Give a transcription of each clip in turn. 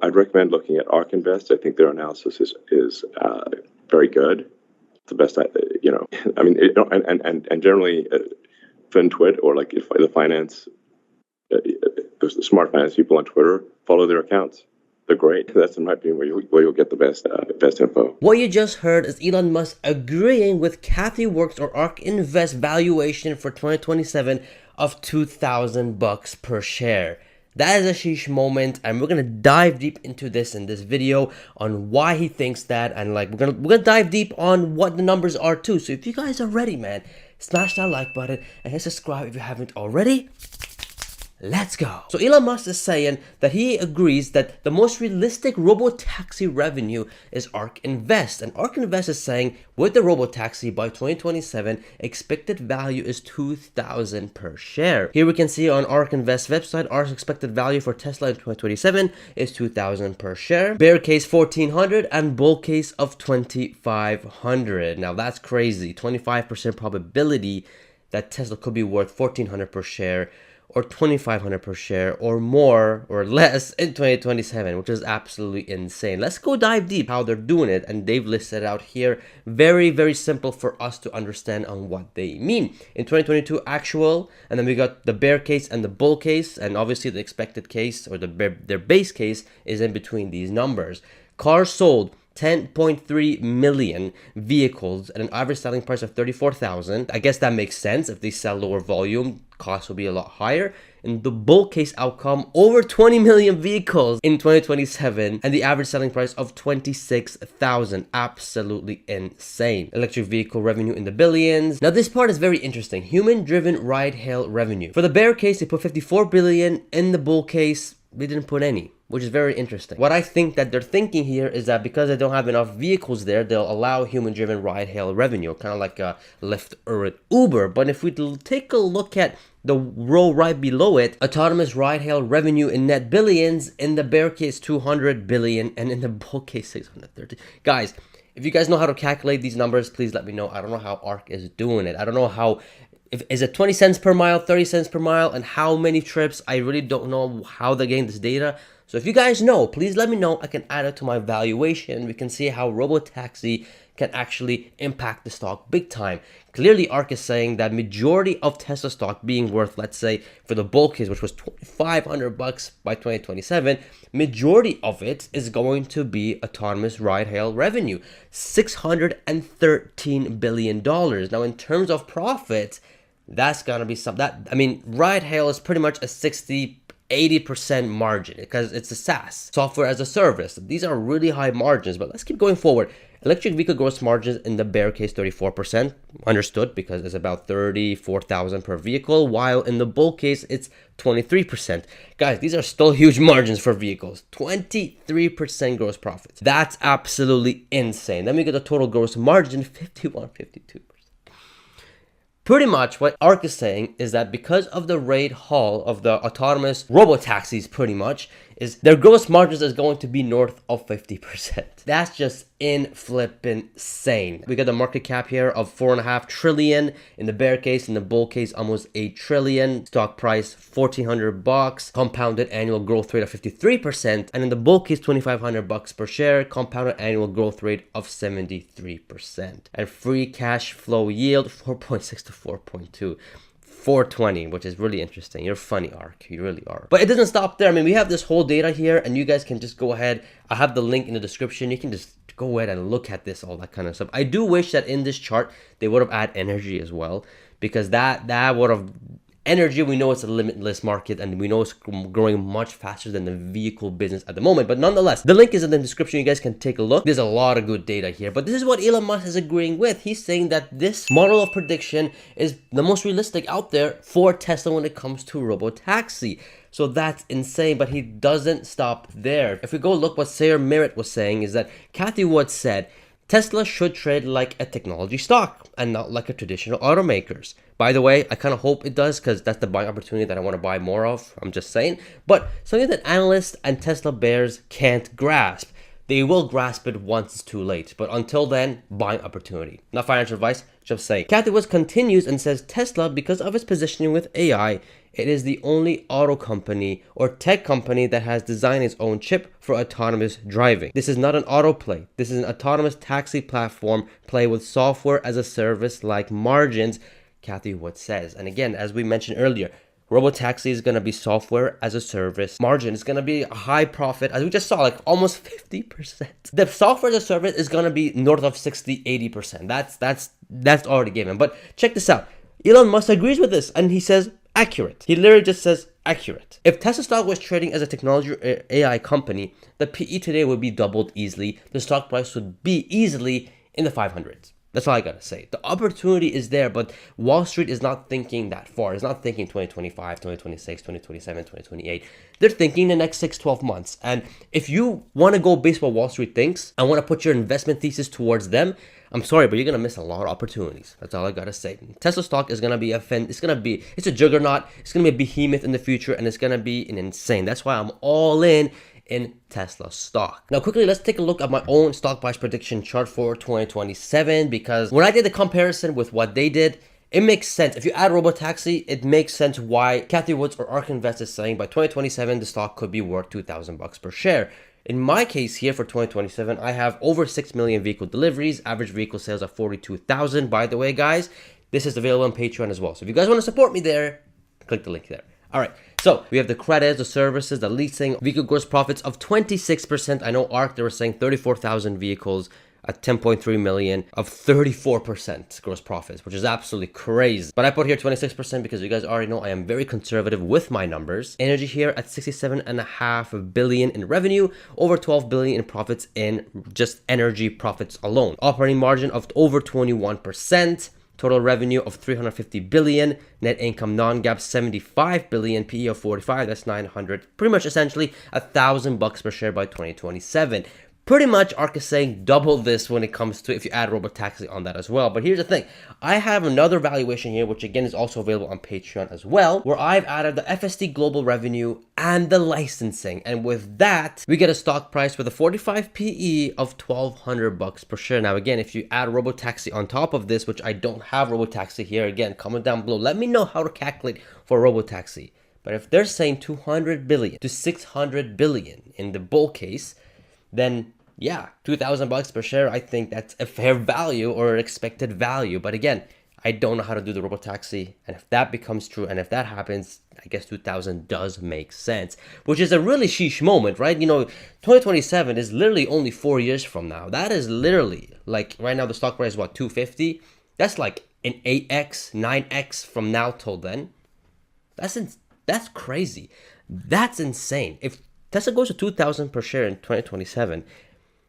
I'd recommend looking at ARK Invest. I think their analysis is very good. It's the best, I mean, and generally, FinTwit or like if the finance, the smart finance people on Twitter follow their accounts. They're great. That's in my opinion where you'll get the best info. What you just heard is Elon Musk agreeing with Cathie Works or ARK Invest valuation for 2027 of $2,000 per share. That is a sheesh moment, and we're gonna dive deep into this in this video on why he thinks that, and like we're gonna dive deep on what the numbers are too. So if you guys are ready, man, smash that like button and hit subscribe if you haven't already. Let's go. So Elon Musk is saying that he agrees that the most realistic robotaxi revenue is ARK Invest. And ARK Invest is saying with the robotaxi by 2027, expected value is $2,000 per share. Here we can see on ARK Invest website, ARK's expected value for Tesla in 2027 is $2,000 per share. Bear case 1,400 and bull case of 2,500. Now that's crazy. 25% probability that Tesla could be worth 1,400 per share or 2,500 per share or more or less in 2027, which is absolutely insane. Let's go dive deep how they're doing it, and they've listed out here very, very simple for us to understand on what they mean. In 2022 actual, and then we got the bear case and the bull case, and obviously the expected case or their base case is in between these numbers. Cars sold 10.3 million vehicles at an average selling price of 34,000. I guess that makes sense. If they sell lower volume, costs will be a lot higher. In the bull case outcome, over 20 million vehicles in 2027 and the average selling price of 26,000. Absolutely insane. Electric vehicle revenue in the billions. Now this part is very interesting. Human-driven ride-hail revenue. For the bear case, they put 54 billion. In the bull case, they didn't put any, which is very interesting. What I think that they're thinking here is that because they don't have enough vehicles there, they'll allow human-driven ride-hail revenue, kind of like a Lyft or an Uber. But if we take a look at the row right below it, autonomous ride-hail revenue in net billions, in the bear case 200 billion, and in the bull case 630. Guys, if you guys know how to calculate these numbers, please let me know. I don't know how ARK is doing it. I don't know how. Is it 20 cents per mile, 30 cents per mile, and how many trips? I really don't know how they gain this data. So if you guys know, please let me know. I can add it to my valuation. We can see how robotaxi can actually impact the stock big time. Clearly, ARK is saying that majority of Tesla stock being worth, let's say, for the bull case, which was $2,500 by 2027, majority of it is going to be autonomous ride-hail revenue, $613 billion. Now, in terms of profit, that's gonna be something ride hail is pretty much a 80% margin because it's a SaaS, software as a service. These are really high margins, but let's keep going forward. Electric vehicle gross margins in the bear case 34%, understood, because it's about 34,000 per vehicle, while in the bull case it's 23%. Guys, these are still huge margins for vehicles. 23% gross profits. That's absolutely insane. Then we get the total gross margin 52%. Pretty much what ARK is saying is that because of the rate haul of the autonomous robotaxis, pretty much, is their gross margins is going to be north of 50%. That's just flippin' insane. We got the market cap here of 4.5 trillion in the bear case. In the bull case, almost 8 trillion. Stock price $1,400. Compounded annual growth rate of 53%. And in the bull case, $2,500 per share. Compounded annual growth rate of 73%. And free cash flow yield 4.6 to 4.2. 420, which is really interesting. You're funny, ARK. You really are. But it doesn't stop there. I mean, we have this whole data here, and you guys can just go ahead. I have the link in the description. You can just go ahead and look at this, all that kind of stuff. I do wish that in this chart, they would have added energy as well, because that would have... Energy, we know it's a limitless market, and we know it's growing much faster than the vehicle business at the moment. But nonetheless, the link is in the description. You guys can take a look. There's a lot of good data here. But this is what Elon Musk is agreeing with. He's saying that this model of prediction is the most realistic out there for Tesla when it comes to robotaxi. So that's insane, but he doesn't stop there. If we go look what Sayre Merritt was saying, is that Cathie Wood said, Tesla should trade like a technology stock and not like a traditional automakers. By the way, I kind of hope it does, because that's the buying opportunity that I want to buy more of. I'm just saying. But something that analysts and Tesla bears can't grasp. They will grasp it once it's too late. But until then, buying opportunity. Not financial advice, just saying. Cathie Wood continues and says Tesla, because of its positioning with AI, It is the only auto company or tech company that has designed its own chip for autonomous driving. This is not an auto play. This is an autonomous taxi platform play with software as a service like margins, Cathie Wood says. And again, as we mentioned earlier, Robotaxi is going to be software as a service. Margin is going to be a high profit, as we just saw, like almost 50%. The software as a service is going to be north of 60, 80%. That's already given. But check this out. Elon Musk agrees with this, and he says accurate. He literally just says accurate. If Tesla stock was trading as a technology or AI company, the PE today would be doubled easily. The stock price would be easily in the 500s. That's all I gotta say. The opportunity is there, but Wall Street is not thinking that far. It's not thinking 2025, 2026, 2027, 2028. They're thinking the next 6-12 months. And if you want to go based on what Wall Street thinks and want to put your investment thesis towards them, I'm sorry, but you're gonna miss a lot of opportunities. That's all I gotta say. Tesla stock is gonna be it's a juggernaut. It's gonna be a behemoth in the future, and it's gonna be an insane. That's why I'm all in Tesla stock. Now quickly, let's take a look at my own stock price prediction chart for 2027, because when I did the comparison with what they did, it makes sense. If you add Robotaxi, it makes sense why Cathie Wood or ARK Invest is saying by 2027 the stock could be worth $2,000 per share. In my case here for 2027, I have over 6 million vehicle deliveries, average vehicle sales of 42,000. By the way, guys, this is available on Patreon as well. So if you guys want to support me there, click the link there. All right, so we have the credits, the services, the leasing, vehicle gross profits of 26%. I know ARK, they were saying 34,000 vehicles at 10.3 million of 34% gross profits, which is absolutely crazy. But I put here 26% because you guys already know I am very conservative with my numbers. Energy here at 67.5 billion in revenue, over 12 billion in profits in just energy profits alone. Operating margin of over 21%. Total revenue of 350 billion, net income non-GAAP 75 billion, PE of 45, that's 900, pretty much essentially $1,000 per share by 2027. Pretty much ARK is saying double this when it comes to if you add Robotaxi on that as well. But here's the thing. I have another valuation here, which again is also available on Patreon as well, where I've added the FSD global revenue and the licensing. And with that, we get a stock price with a 45 PE of $1,200 per share. Now, again, if you add Robotaxi on top of this, which I don't have Robotaxi here, again, comment down below. Let me know how to calculate for Robotaxi. But if they're saying 200 billion to 600 billion in the bull case, then yeah, $2,000 per share, I think that's a fair value or expected value. But again, I don't know how to do the Robotaxi. And if that becomes true, and if that happens, I guess 2000 does make sense, which is a really sheesh moment, right? You know, 2027 is literally only 4 years from now. That is literally like right now the stock price is what, 250? That's like an 8x, 9x from now till then. That's crazy. That's insane. If Tesla goes to 2,000 per share in 2027,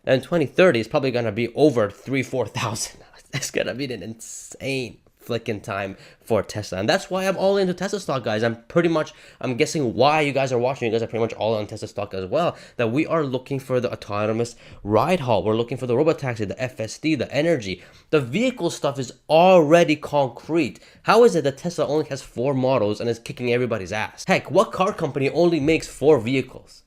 and 2030 is probably going to be over 4,000. That's going to be an insane flicking time for Tesla. And that's why I'm all into Tesla stock, guys. I'm guessing why you guys are watching. You guys are pretty much all on Tesla stock as well. That we are looking for the autonomous ride haul. We're looking for the Robotaxi, the FSD, the energy. The vehicle stuff is already concrete. How is it that Tesla only has 4 models and is kicking everybody's ass? Heck, what car company only makes 4 vehicles?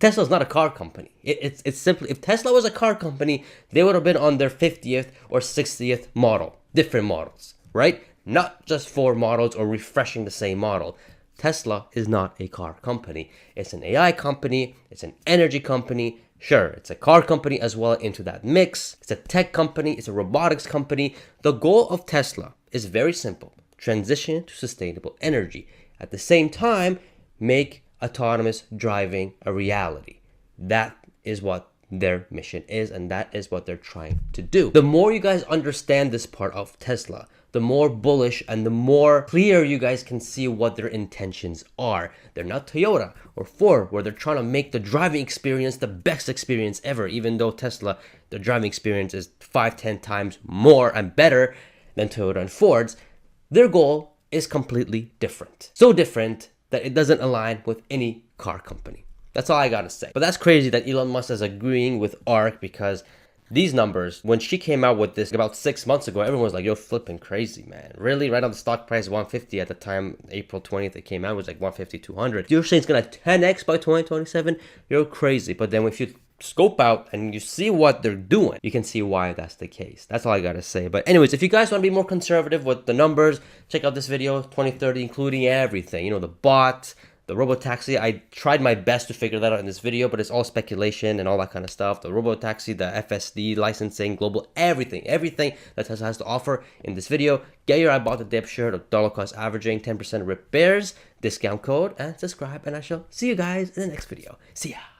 Tesla's not a car company. It's simply, if Tesla was a car company, they would have been on their 50th or 60th model, different models, right? Not just 4 models or refreshing the same model. Tesla is not a car company. It's an AI company. It's an energy company. Sure, it's a car company as well into that mix. It's a tech company. It's a robotics company. The goal of Tesla is very simple. Transition to sustainable energy. At the same time, make autonomous driving a reality. That is what their mission is, and that is what they're trying to do. The more you guys understand this part of Tesla, the more bullish and the more clear you guys can see what their intentions are. They're not Toyota or Ford, where they're trying to make the driving experience the best experience ever, even though Tesla, the driving experience is 5-10 times more and better than Toyota and Ford's. Their goal is completely different. So different that it doesn't align with any car company. That's all I gotta say. But that's crazy that Elon Musk is agreeing with ARK, because these numbers, when she came out with this about 6 months ago, everyone was like, you're flipping crazy, man. Really? Right now the stock price 150 at the time, April 20th it came out, it was like 150, 200. You're saying it's gonna 10x by 2027? You're crazy. But then if you scope out and you see what they're doing, you can see why that's the case. That's all I gotta say. But anyways, if you guys want to be more conservative with the numbers, check out this video, 2030, including everything. You know, the bot, the robotaxi. I tried my best to figure that out in this video, but it's all speculation and all that kind of stuff. The robotaxi, the FSD, licensing, global, everything that Tesla has to offer in this video. Get your I Bought the Dip shirt of dollar cost averaging, 10% Rip Bears, discount code, and subscribe. And I shall see you guys in the next video. See ya.